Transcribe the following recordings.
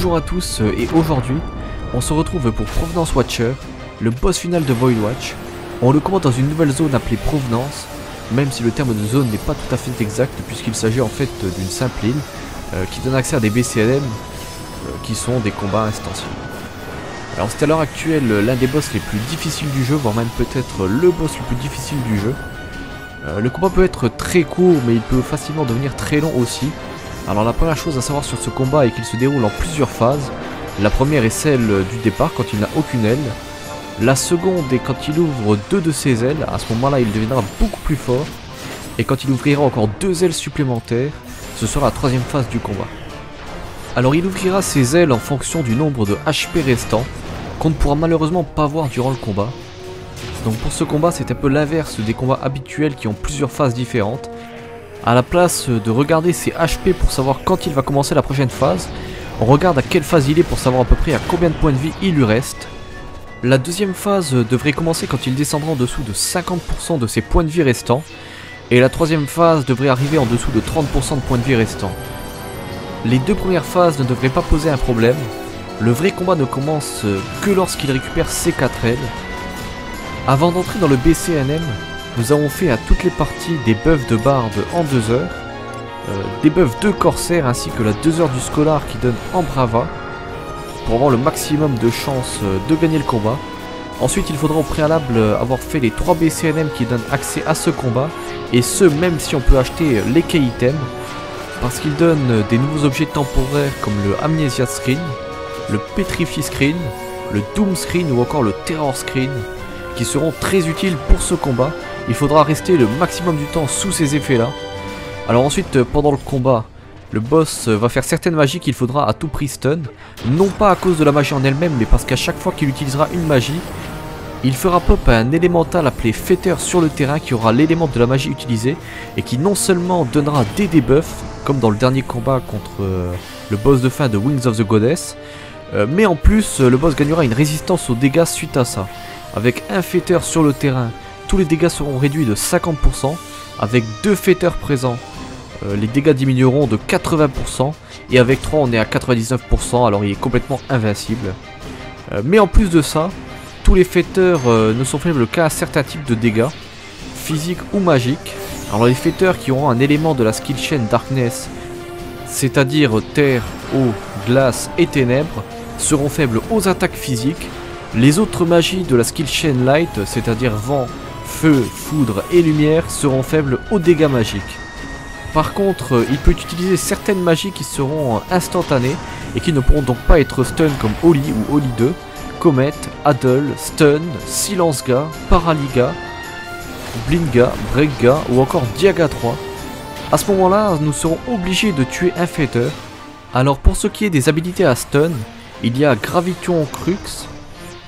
Bonjour à tous et aujourd'hui on se retrouve pour Provenance Watcher, le boss final de Void Watch. On le combat dans une nouvelle zone appelée Provenance, même si le terme de zone n'est pas tout à fait exact puisqu'il s'agit en fait d'une simple île qui donne accès à des BCNM qui sont des combats instantanés. Alors c'est à l'heure actuelle l'un des boss les plus difficiles du jeu, voire même peut-être le boss le plus difficile du jeu. Le combat peut être très court mais il peut facilement devenir très long aussi. Alors la première chose à savoir sur ce combat est qu'il se déroule en plusieurs phases. La première est celle du départ quand il n'a aucune aile. La seconde est quand il ouvre deux de ses ailes, à ce moment là il deviendra beaucoup plus fort. Et quand il ouvrira encore deux ailes supplémentaires, ce sera la troisième phase du combat. Alors il ouvrira ses ailes en fonction du nombre de HP restants, qu'on ne pourra malheureusement pas voir durant le combat. Donc pour ce combat c'est un peu l'inverse des combats habituels qui ont plusieurs phases différentes. À la place de regarder ses HP pour savoir quand il va commencer la prochaine phase, on regarde à quelle phase il est pour savoir à peu près à combien de points de vie il lui reste. La deuxième phase devrait commencer quand il descendra en dessous de 50% de ses points de vie restants. Et la troisième phase devrait arriver en dessous de 30% de points de vie restants. Les deux premières phases ne devraient pas poser un problème. Le vrai combat ne commence que lorsqu'il récupère ses 4 ailes. Avant d'entrer dans le BCNM, nous avons fait à toutes les parties des buffs de barde en 2 heures, des buffs de corsaire ainsi que la 2 heures du scolar qui donne Embrava pour avoir le maximum de chances de gagner le combat. Ensuite il faudra au préalable avoir fait les 3 BCNM qui donnent accès à ce combat, et ce même si on peut acheter les key items, parce qu'ils donnent des nouveaux objets temporaires comme le Amnesia Screen, le Petrify Screen, le Doom Screen ou encore le Terror Screen, qui seront très utiles pour ce combat. Il faudra rester le maximum du temps sous ces effets là. Alors ensuite pendant le combat, le boss va faire certaines magies qu'il faudra à tout prix stun. Non pas à cause de la magie en elle-même, mais parce qu'à chaque fois qu'il utilisera une magie, il fera pop un élémental appelé Fetter sur le terrain qui aura l'élément de la magie utilisée et qui non seulement donnera des debuffs, comme dans le dernier combat contre le boss de fin de Wings of the Goddess, mais en plus le boss gagnera une résistance aux dégâts suite à ça. Avec un Fetter sur le terrain, tous les dégâts seront réduits de 50%, avec 2 Fetters présents, les dégâts diminueront de 80%, et avec 3 on est à 99%, alors il est complètement invincible. Mais en plus de ça, tous les Fetters ne sont faibles qu'à un certain type de dégâts, physiques ou magiques. Alors les Fetters qui auront un élément de la skill chain Darkness, c'est-à-dire terre, eau, glace et ténèbres, seront faibles aux attaques physiques. Les autres magies de la skill chain Light, c'est-à-dire vent, feu, foudre et lumière, seront faibles aux dégâts magiques. Par contre, il peut utiliser certaines magies qui seront instantanées et qui ne pourront donc pas être stun comme Oli ou Oli 2, Comet, Adle, Stun, Silencega, Paralyga, Blindga, Breakga ou encore Diaga 3. A ce moment-là, nous serons obligés de tuer un Fetter. Alors pour ce qui est des habilités à stun, il y a Graviton Crux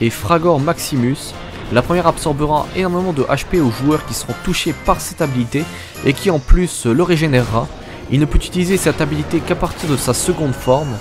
et Fragor Maximus. La première absorbera énormément de HP aux joueurs qui seront touchés par cette habilité et qui en plus le régénérera. Il ne peut utiliser cette habilité qu'à partir de sa seconde forme.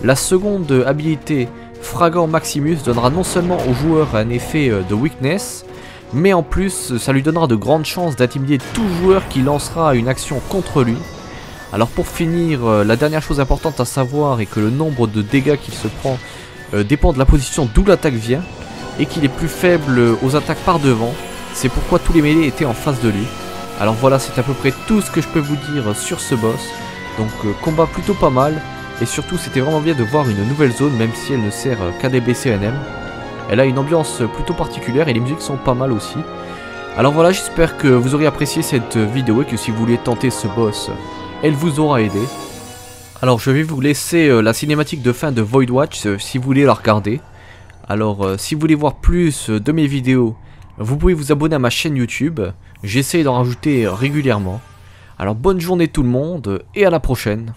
La seconde habilité, Fragor Maximus, donnera non seulement aux joueurs un effet de weakness, mais en plus ça lui donnera de grandes chances d'intimider tout joueur qui lancera une action contre lui. Alors pour finir, la dernière chose importante à savoir est que le nombre de dégâts qu'il se prend dépend de la position d'où l'attaque vient, et qu'il est plus faible aux attaques par devant. C'est pourquoi tous les mêlés étaient en face de lui. Alors voilà, c'est à peu près tout ce que je peux vous dire sur ce boss. Donc combat plutôt pas mal, et surtout c'était vraiment bien de voir une nouvelle zone, même si elle ne sert qu'à des BCNM. Elle a une ambiance plutôt particulière et les musiques sont pas mal aussi. Alors voilà, j'espère que vous aurez apprécié cette vidéo et que si vous voulez tenter ce boss, elle vous aura aidé. Alors je vais vous laisser la cinématique de fin de Void Watch si vous voulez la regarder. Alors si vous voulez voir plus de mes vidéos, vous pouvez vous abonner à ma chaîne YouTube. J'essaie d'en rajouter régulièrement. Alors bonne journée tout le monde et à la prochaine.